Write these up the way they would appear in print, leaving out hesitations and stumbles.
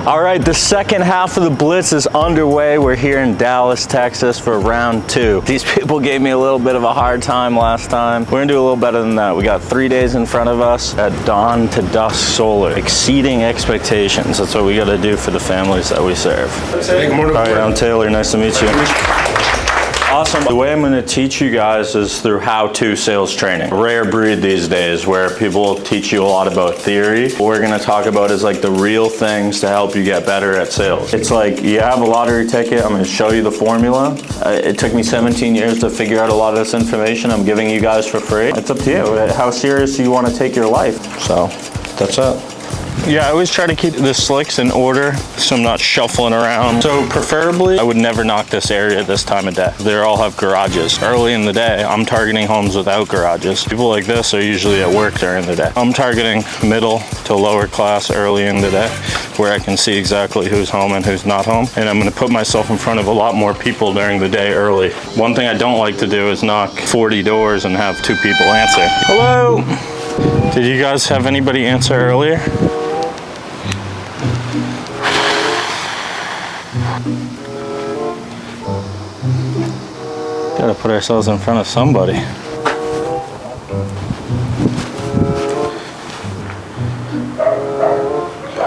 All right, the second half of the Blitz is underway. We're here in Dallas, Texas for round 2. These people gave me a little bit of a hard time last time. We're gonna do a little better than that. We got 3 days in front of us at dawn to dusk solar, exceeding expectations. That's what we gotta do for the families that we serve. Good morning. All right, I'm Taylor, nice to meet you. Awesome. The way I'm going to teach you guys is through how-to sales training. Rare breed these days where people teach you a lot about theory. What we're going to talk about is like the real things to help you get better at sales. It's like you have a lottery ticket. I'm going to show you the formula. It took me 17 years to figure out a lot of this information. I'm giving you guys for free. It's up to you. How serious do you want to take your life? So that's it. Yeah, I always try to keep the slicks in order so I'm not shuffling around. So preferably, I would never knock this area this time of day. They all have garages. Early in the day, I'm targeting homes without garages. People like this are usually at work during the day. I'm targeting middle to lower class early in the day where I can see exactly who's home and who's not home. And I'm gonna put myself in front of a lot more people during the day early. One thing I don't like to do is knock 40 doors and have 2 people answer. Hello? Did you guys have anybody answer earlier? Gotta put ourselves in front of somebody.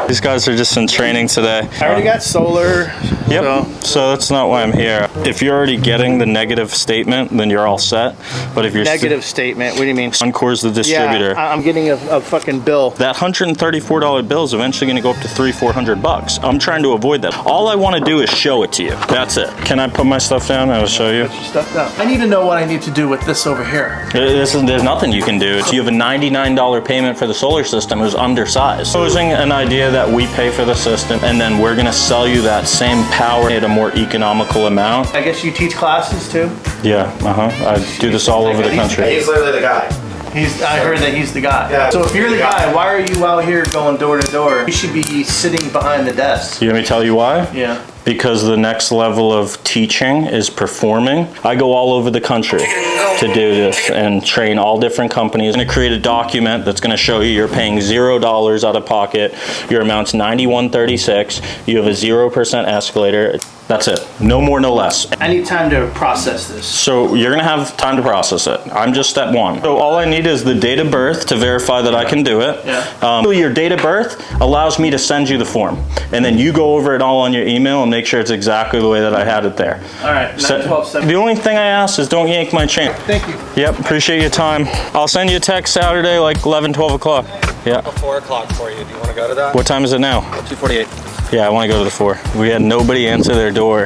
These guys are just in training today. I already got solar. Yep, so that's not why I'm here. If you're already getting the negative statement, then you're all set. But if you're Negative statement, what do you mean? Encore's the distributor. Yeah, I'm getting a fucking bill. That $134 bill is eventually gonna go up to $300-400 bucks. I'm trying to avoid that. All I wanna do is show it to you. That's it. Can I put my stuff down? I'll show you. Put your stuff down. I need to know what I need to do with this over here. There's nothing you can do. You have a $99 payment for the solar system. It was undersized. Posing an idea that we pay for the system and then we're gonna sell you that same power at a more economical amount. I guess you teach classes too? Yeah, I do this all over the country. He's literally the guy. I heard that he's the guy. Yeah. So if you're the guy, why are you out here going door to door? You should be sitting behind the desk. You want me to tell you why? Yeah. Because the next level of teaching is performing. I go all over the country to do this and train all different companies. I'm gonna create a document that's gonna show you you're paying $0 out of pocket, your amount's $91.36, you have a 0% escalator. That's it. No more, no less. I need time to process this. So you're gonna have time to process it. I'm just step 1. So all I need is the date of birth to verify that I can do it. Yeah. Your date of birth allows me to send you the form. And then you go over it all on your email and make sure it's exactly the way that I had it there. All right, 9, 12, 7. The only thing I ask is don't yank my chain. Thank you. Yep, appreciate your time. I'll send you a text Saturday like 11, 12 o'clock. Yeah. 4 o'clock for you. Do you want to go to that? What time is it now? 2:48. Yeah, I want to go to the 4. We had nobody answer their door.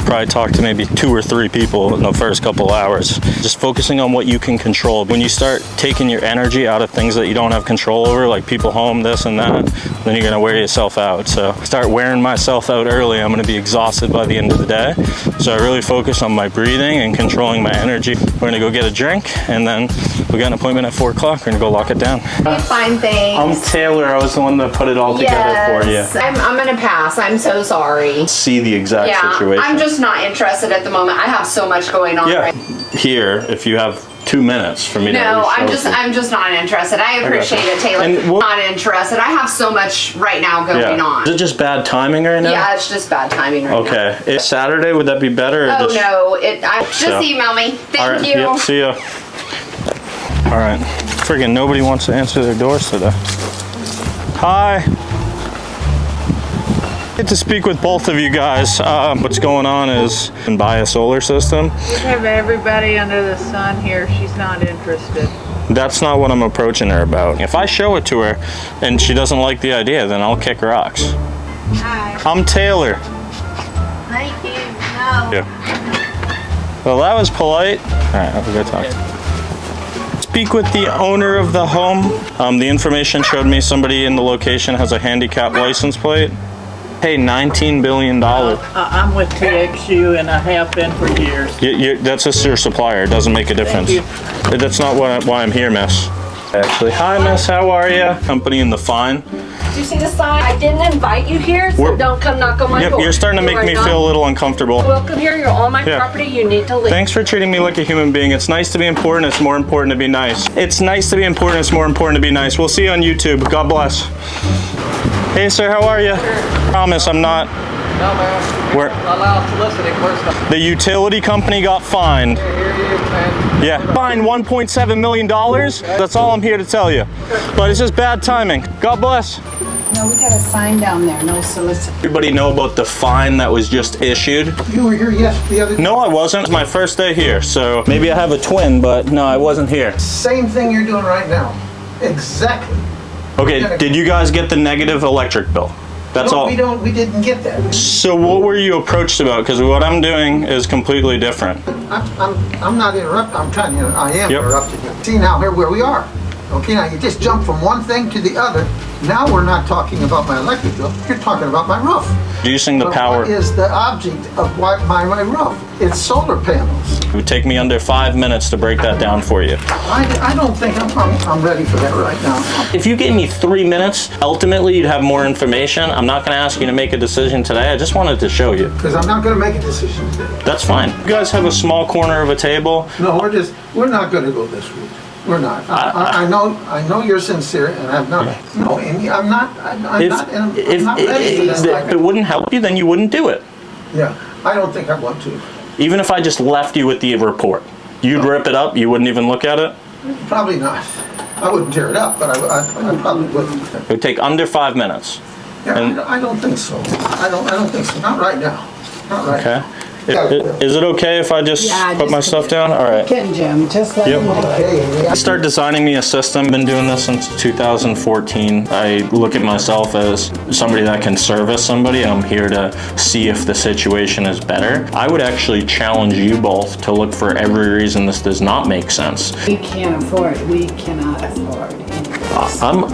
Probably talked to maybe 2 or 3 people in the first couple hours. Just focusing on what you can control. When you start taking your energy out of things that you don't have control over, like people home, this and that, then you're gonna wear yourself out. So start wearing myself out early. I'm gonna be exhausted by the end of the day. So I really focus on my breathing and controlling my energy. We're gonna go get a drink and then we got an appointment at 4 o'clock. We're gonna go lock it down. Fine things. I'm Taylor. I was the one that put it all together for you. I'm gonna pass. I'm so sorry. See the exact situation. I'm just not interested at the moment. I have so much going on. Yeah. Right. Here, if you have 2 minutes for me to No, I'm show just not interested. I appreciate it, Taylor. And not interested. I have so much right now going on. Is it just bad timing right now? Yeah, it's just bad timing right now. Okay. It's Saturday, would that be better? Or Oh just... no, just email me. Thank All right, you. Yep, see ya. All right. Friggin' nobody wants to answer their doors today. Hi. Get to speak with both of you guys. What's going on is and buy a solar system. We have everybody under the sun here. She's not interested. That's not what I'm approaching her about. If I show it to her and she doesn't like the idea, then I'll kick rocks. Hi. I'm Taylor. Thank you. No. Yeah. Well, that was polite. All right, I'll go talk to her. Speak with the owner of the home. The information showed me somebody in the location has a handicap license plate. Pay $19 billion. I'm with TXU and I have been for years. That's just your supplier. It doesn't make a difference. That's not why I'm here, miss. Actually, hi, miss. How are you? Company in the fine. Did you see the sign? I didn't invite you here, so don't come knock on my door. You're starting to make me feel a little uncomfortable. Welcome here. You're on my property. You need to leave. Thanks for treating me like a human being. It's nice to be important. It's more important to be nice. It's nice to be important. It's more important to be nice. We'll see you on YouTube. God bless. Hey, sir, how are you? Promise I'm not. No, man. Where? Allow soliciting. Where's the... The utility company got fined. Here you go, man. Yeah, fined $1.7 million. That's all I'm here to tell you. But it's just bad timing. God bless. No, we got a sign down there, no solicit. Everybody know about the fine that was just issued? You were here, yes, the other day. No, I wasn't. It's my first day here, so maybe I have a twin, but no, I wasn't here. Same thing you're doing right now. Exactly. Okay, did you guys get the negative electric bill? That's No, all. we didn't get that. So what were you approached about? Because what I'm doing is completely different. I'm not interrupting, I am Yep. interrupting you. See now here where we are. Okay, now you just jump from one thing to the other. Now we're not talking about my electric bill, you're talking about my roof. Reducing the But power. what is the object of my roof? It's solar panels. It would take me under 5 minutes to break that down for you. I don't think I'm ready for that right now. If you gave me 3 minutes, ultimately you'd have more information. I'm not gonna ask you to make a decision today. I just wanted to show you. Because I'm not gonna make a decision today. That's fine. You guys have a small corner of a table. No, we're not gonna go this route. We're not. I know you're sincere, and I'm not. No, Amy, I'm not. I'm not ready for this. If it wouldn't help you, then you wouldn't do it. Yeah, I don't think I want to. Even if I just left you with the report, you'd rip it up, you wouldn't even look at it? Probably not. I wouldn't tear it up, but I probably wouldn't. It would take under 5 minutes. Yeah, I don't think so. I don't think so. Not right now. Not right Okay. now. Is it okay if I just put my stuff down? All right. Ken, Jim, just let Yep. him do it. Okay, Start designing me a system. Been doing this since 2014. I look at myself as somebody that can service somebody. I'm here to see if the situation is better. I would actually challenge you both to look for every reason this does not make sense. We can't afford, we cannot afford.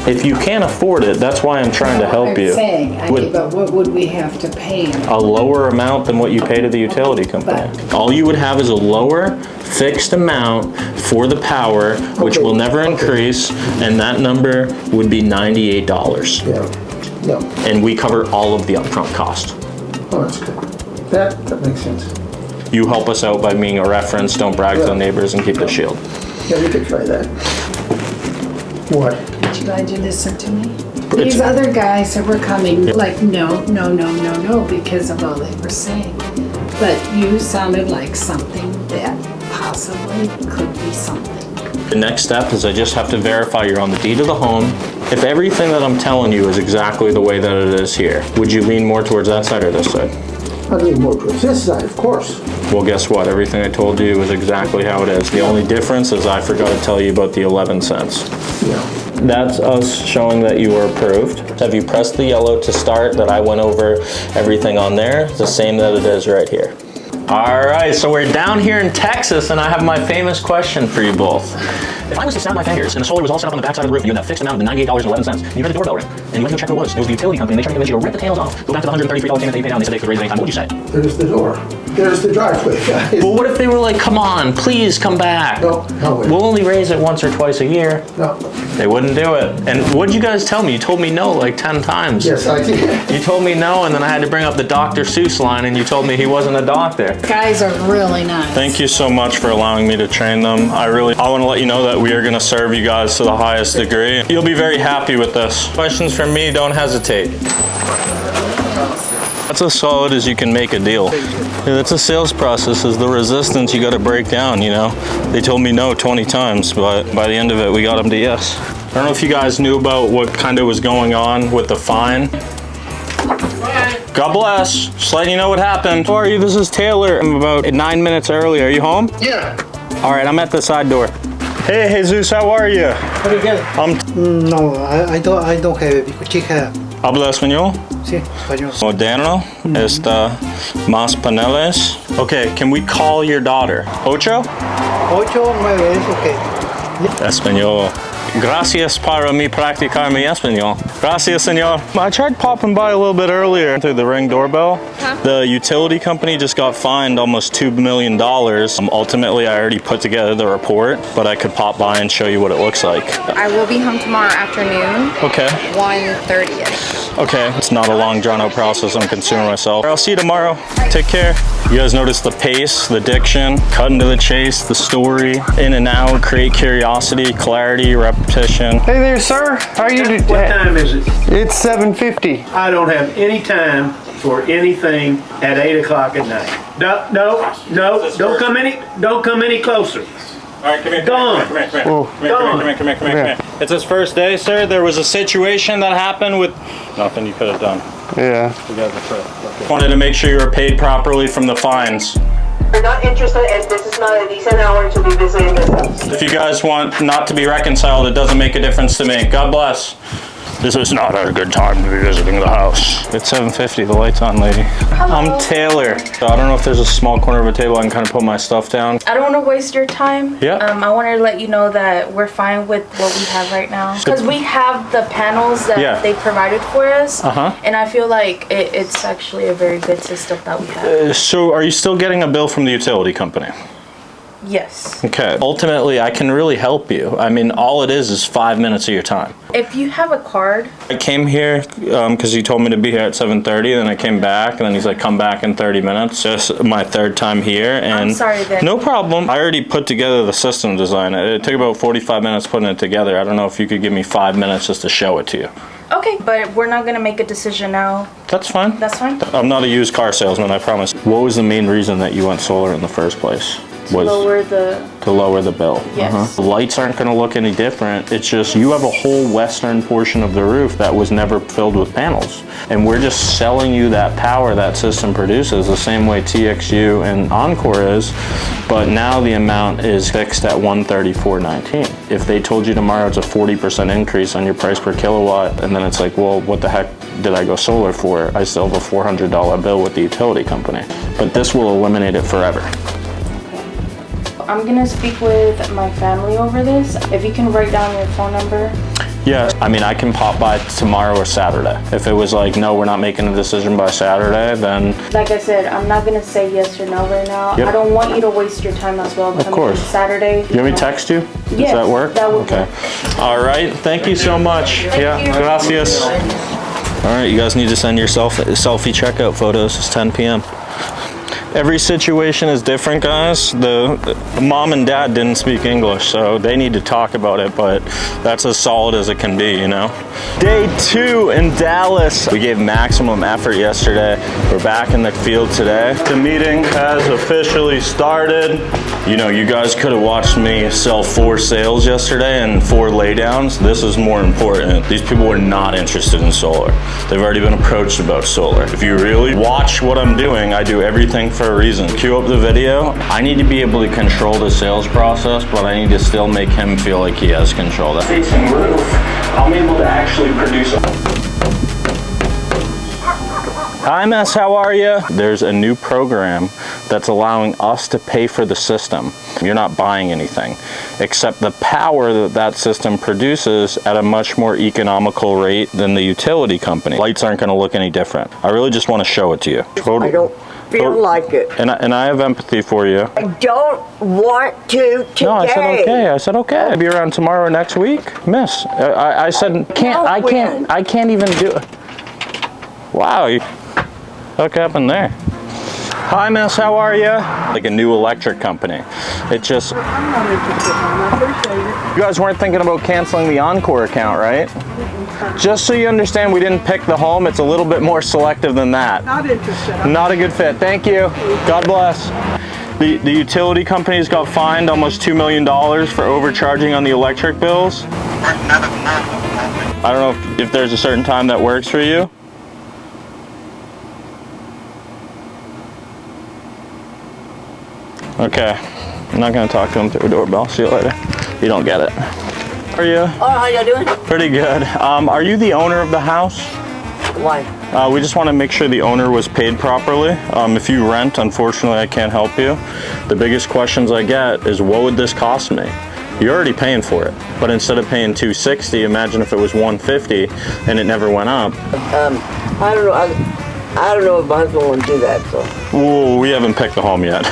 If you can't afford it, that's why I'm trying to help you. I'm saying, but what would we have to pay him? A lower amount than what you pay to the utility company. All you would have is a lower fixed amount for the power, which will never increase, and that number would be $98. Yeah. And we cover all of the upfront cost. Oh, that's good. That makes sense. You help us out by being a reference, don't brag to the neighbors, and keep the shield. Yeah, we could try that. What? Glad you listened to me. These other guys that were coming, like, no, because of all they were saying. But you sounded like something that possibly could be something. The next step is I just have to verify you're on the deed of the home. If everything that I'm telling you is exactly the way that it is here, would you lean more towards that side or this side? I'd lean more towards this side, of course. Well, guess what? Everything I told you was exactly how it is. The only difference is I forgot to tell you about the 11 cents. Yeah. That's us showing that you were approved. Have you pressed the yellow to start that I went over everything on there? It's the same that it is right here. All right, so we're down here in Texas, and I have my famous question for you both. If I was to snap my fingers and the solar was all set up on the backside of the roof, and you had that fixed amount of the $98.11, and you heard the doorbell ring, and you went to go check what it was the utility company, and they tried to convince you to rip the tails off, go back to the $133 payment that you paid out, and they said they could raise it anytime, what would you say? There's the door. There's the driveway, guys. Well, what if they were like, come on, please come back? No way. We'll only raise it once or twice a year. No. They wouldn't do it. And what did you guys tell me? You told me no like 10 times. Yes, I did. You told me no, and then I had to bring up the Dr. Seuss line, and you told me he wasn't a doctor. Guys are really nice. Thank you so much for allowing me to train them. I want to let you know that we are going to serve you guys to the highest degree. You'll be very happy with this. Questions from me, don't hesitate. That's as solid as you can make a deal. Yeah, that's a sales process, is the resistance you got to break down, you know. They told me no 20 times, but by the end of it, we got them to yes. I don't know if you guys knew about what kind of was going on with the fine. God bless. Just letting you know what happened. How are you? This is Taylor. I'm about 9 minutes early. Are you home? Yeah. All right, I'm at the side door. Hey, Jesus, how are you? Pretty good. No, I don't have chica. Habla español? Sí, español. Moderno. Está más paneles. Okay, can we call your daughter? Ocho? 8, 9 es okay. Español. Gracias para mi practicar mi español. Gracias, señor. I tried popping by a little bit earlier through the Ring doorbell. The utility company just got fined almost $2 million. Ultimately, I already put together the report, but I could pop by and show you what it looks like. I will be home tomorrow afternoon. Okay. 1:30ish. Okay, it's not a long drawn out process. I'm a consumer myself. I'll see you tomorrow. Take care. You guys notice the pace, the diction, cut into the chase, the story, in and out, create curiosity, clarity, repetition. Hey there, sir. How are you doing? What time is it? It's 7:50. I don't have any time for anything at 8 o'clock at night. No, don't come any closer. All right, come here. Go on. Come here. It's his first day, sir. There was a situation that happened with nothing you could have done. Yeah. You guys are correct. Wanted to make sure you were paid properly from the fines. We're not interested, and this is not a decent hour to be visiting this house. If you guys want not to be reconciled, it doesn't make a difference to me. God bless. This is not a good time to be visiting the house. It's 7:50, the light's on, lady. Hello. I'm Taylor. So I don't know if there's a small corner of a table I can kind of put my stuff down. I don't want to waste your time. Yeah. I wanted to let you know that we're fine with what we have right now. Because we have the panels that they provided for us. And I feel like it's actually a very good system that we have. So are you still getting a bill from the utility company? Yes. Okay. Ultimately, I can really help you. I mean, all it is 5 minutes of your time. If you have a card. I came here because he told me to be here at 7:30, then I came back, and then he's like, come back in 30 minutes. Just my third time here. And I'm sorry then. No problem. I already put together the system design. It took about 45 minutes putting it together. I don't know if you could give me 5 minutes just to show it to you. Okay, but we're not going to make a decision now. That's fine. That's fine. I'm not a used car salesman, I promise. What was the main reason that you went solar in the first place? To lower the bill. Yes. The lights aren't going to look any different. It's just you have a whole western portion of the roof that was never filled with panels. And we're just selling you that power that system produces the same way TXU and Encore is, but now the amount is fixed at $134.19. If they told you tomorrow it's a 40% increase on your price per kilowatt, and then it's like, well, what the heck did I go solar for? I still have a $400 bill with the utility company. But this will eliminate it forever. I'm gonna speak with my family over this. If you can write down your phone number. Yeah, I mean, I can pop by tomorrow or Saturday. If it was like, no, we're not making a decision by Saturday, then... Like I said, I'm not gonna say yes or no right now. Yep. I don't want you to waste your time as well. Of course. Saturday. You want me to text you? Does yes, that work? That would okay. work. All right, thank you so much. Thank you. Gracias. All right, you guys need to send your selfie checkout photos. It's 10 p.m. Every situation is different, guys. The mom and dad didn't speak English, so they need to talk about it, but that's as solid as it can be, you know? Day 2 in Dallas. We gave maximum effort yesterday. We're back in the field today. The meeting has officially started. You know, you guys could have watched me sell 4 sales yesterday and 4 laydowns. This is more important. These people are not interested in solar. They've already been approached about solar. If you really watch what I'm doing, I do everything for a reason. Cue up the video. I need to be able to control the sales process, but I need to still make him feel like he has control. That facing roof, I'm able to actually produce a... Hi, Miss, how are you? There's a new program that's allowing us to pay for the system. You're not buying anything, except the power that that system produces at a much more economical rate than the utility company. Lights aren't gonna look any different. I really just wanna show it to you. I don't feel like it. And I have empathy for you. I don't want to today. No, I said okay. I said okay. I'll be around tomorrow or next week, Miss. I said I can't even do it. Wow. What happened there? Hi, Miss. How are you? Like a new electric company. It just. I'm not interested, Mom. I appreciate it. You guys weren't thinking about canceling the Encore account, right? Just so you understand, we didn't pick the home. It's a little bit more selective than that. Not interested. Not a good fit. Thank you. God bless. The utility companies got fined almost $2 million for overcharging on the electric bills. I don't know if there's a certain time that works for you. Okay, I'm not gonna talk to him through a doorbell. See you later. You don't get it. How are you? Oh, how you doing? Pretty good. Are you the owner of the house? Why? We just want to make sure the owner was paid properly. If you rent, unfortunately, I can't help you. The biggest questions I get is, what would this cost me? You're already paying for it, but instead of paying $260, imagine if it was $150 and it never went up. I don't know. I don't know if my husband will do that, so. Ooh, we haven't picked the home yet.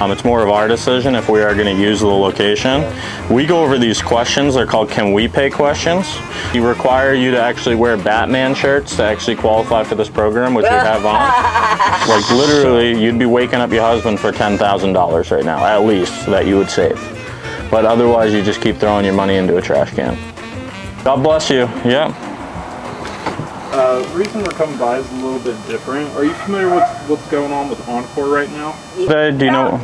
It's more of our decision if we are going to use the location. We go over these questions. They're called Can We Pay questions. We require you to actually wear Batman shirts to actually qualify for this program, which you have on. Like literally, you'd be waking up your husband for $10,000 right now, at least, that you would save. But otherwise, you just keep throwing your money into a trash can. God bless you. Yeah. The reason we're coming by is a little bit different. Are you familiar with what's going on with Encore right now? Hey, do you know?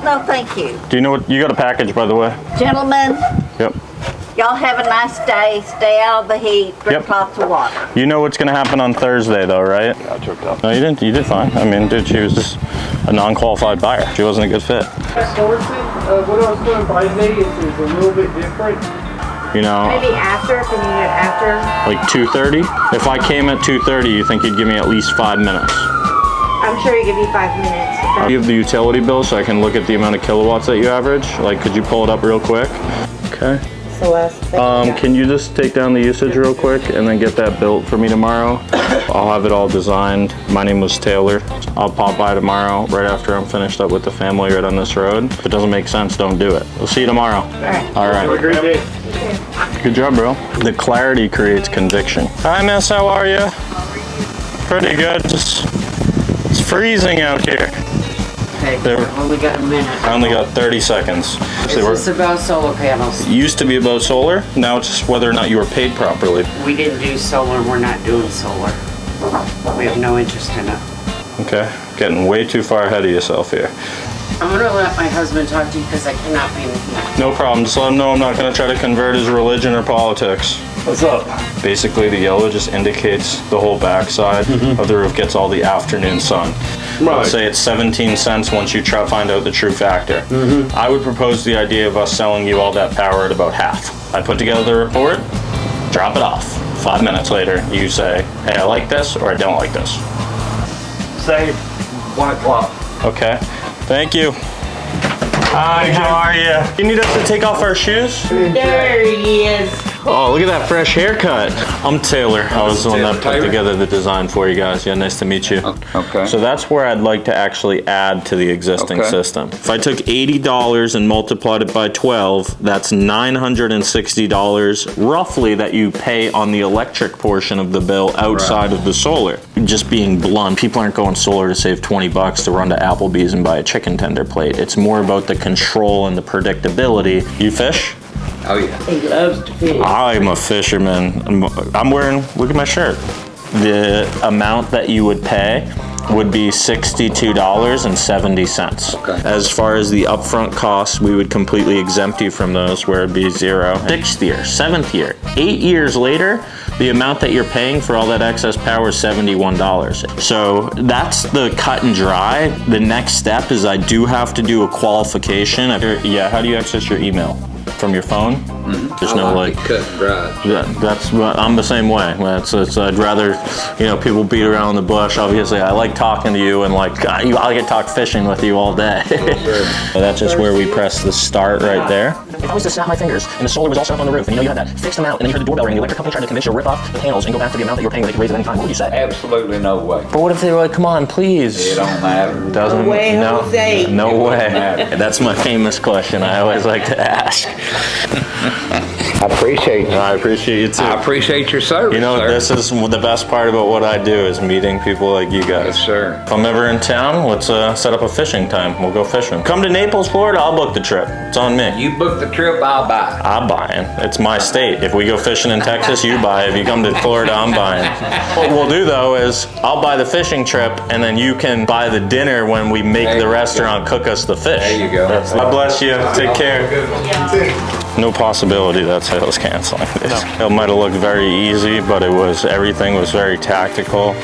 No, thank you. Do you know what? You got a package, by the way. Gentlemen, Yep. y'all have a nice day. Stay out of the heat. Drink lots of water. You know what's going to happen on Thursday, though, right? Yeah, I choked up. No, you didn't. You did fine. I mean, dude, she was just a non-qualified buyer. She wasn't a good fit. What I was going by today is a little bit different. You know, Maybe after, if you need it after. like 2:30. If I came at 2:30, you think you'd give me at least 5 minutes? I'm sure you give you 5 minutes. You have the utility bill so I can look at the amount of kilowatts that you average. Like, could you pull it up real quick? Okay. So Can you just take down the usage real quick and then get that built for me tomorrow? I'll have it all designed. My name was Taylor. I'll pop by tomorrow right after I'm finished up with the family right on this road. If it doesn't make sense, don't do it. We'll see you tomorrow. All right. Have a great day. Good job, bro. The clarity creates conviction. Hi, miss. How are you? Pretty good. Just it's freezing out here. Okay, only got a minute. I only got 30 seconds. Is this about solar panels? It used to be about solar. Now it's just whether or not you were paid properly. We didn't do solar. We're not doing solar. We have no interest in it. Okay. Getting way too far ahead of yourself here. I'm gonna let my husband talk to you because I cannot be in the heat. No problem. Just let him know I'm not going to try to convert his religion or politics. What's up? Basically, the yellow just indicates the whole backside of the roof gets all the afternoon sun. Let's say it's 17 cents once you find out the true factor. I would propose the idea of us selling you all that power at about half. I put together the report, drop it off. 5 minutes later, you say, hey, I like this or I don't like this. Say 1 o'clock. Okay. Thank you. Hi, how are you? You need us to take off our shoes? There he is. Oh, look at that fresh haircut. I'm Taylor. I was the one that put together the design for you guys. Yeah, nice to meet you. Okay. So that's where I'd like to actually add to the existing system. If I took $80 and multiplied it by 12, that's $960 roughly that you pay on the electric portion of the bill outside of the solar. Just being blunt, people aren't going solar to save 20 bucks to run to Applebee's and buy a chicken tender plate. It's more about the control and the predictability. You fish? Oh yeah. He loves to fish. I'm a fisherman. I'm wearing, look at my shirt. The amount that you would pay would be $62.70. Okay. As far as the upfront costs, we would completely exempt you from those, where it'd be 0. 6th year, 7th year, 8 years later, the amount that you're paying for all that excess power is $71. So that's the cut and dry. The next step is I do have to do a qualification. Yeah, how do you access your email? From your phone? There's no like cut and dry. That's I'm the same way. I'd rather, people beat around the bush. Obviously, I like talking to you and like I get talk fishing with you all day. So that's just where we press the start right there. If I was to snap my fingers and the solar was all set up on the roof and you had that fixed amount and then you heard the doorbell ring, the electric company tried to convince you to rip off the panels and go back to the amount that you're paying where they could raise it any time, what would you say? Absolutely no way. But what if they were like, come on, please? It don't matter. Doesn't, No way, Jose. No way. matter. That's my famous question I always like to ask. I appreciate you. I appreciate you too. I appreciate your service, sir. This is the best part about what I do is meeting people like you guys. Yes, sir. If I'm ever in town, let's set up a fishing time. We'll go fishing. Come to Naples, Florida, I'll book the trip. It's on me. You book the trip, I'll buy. I'm buying. It's my state. If we go fishing in Texas, you buy. If you come to Florida, I'm buying. What we'll do though is I'll buy the fishing trip and then you can buy the dinner when we make the restaurant cook us the fish. There you go. God bless you. Take care. No possibility that sales canceling. It might have looked very easy, but everything was very tactical.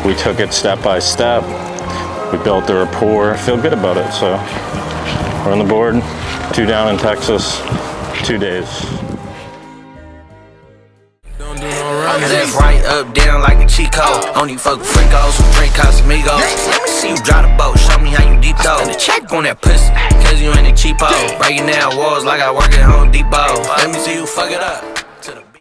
We took it step by step. We built the rapport. I feel good about it. So we're on the board. 2 down in Texas, 2 days. I'm just right up, down like a Chico. Only fuck fricos who drink Casamigos. Let me see you drive the boat, show me how you deep throw. The check on that pussy, cause you ain't a cheapo. Breaking down walls like I work at Home Depot. Let me see you fuck it up.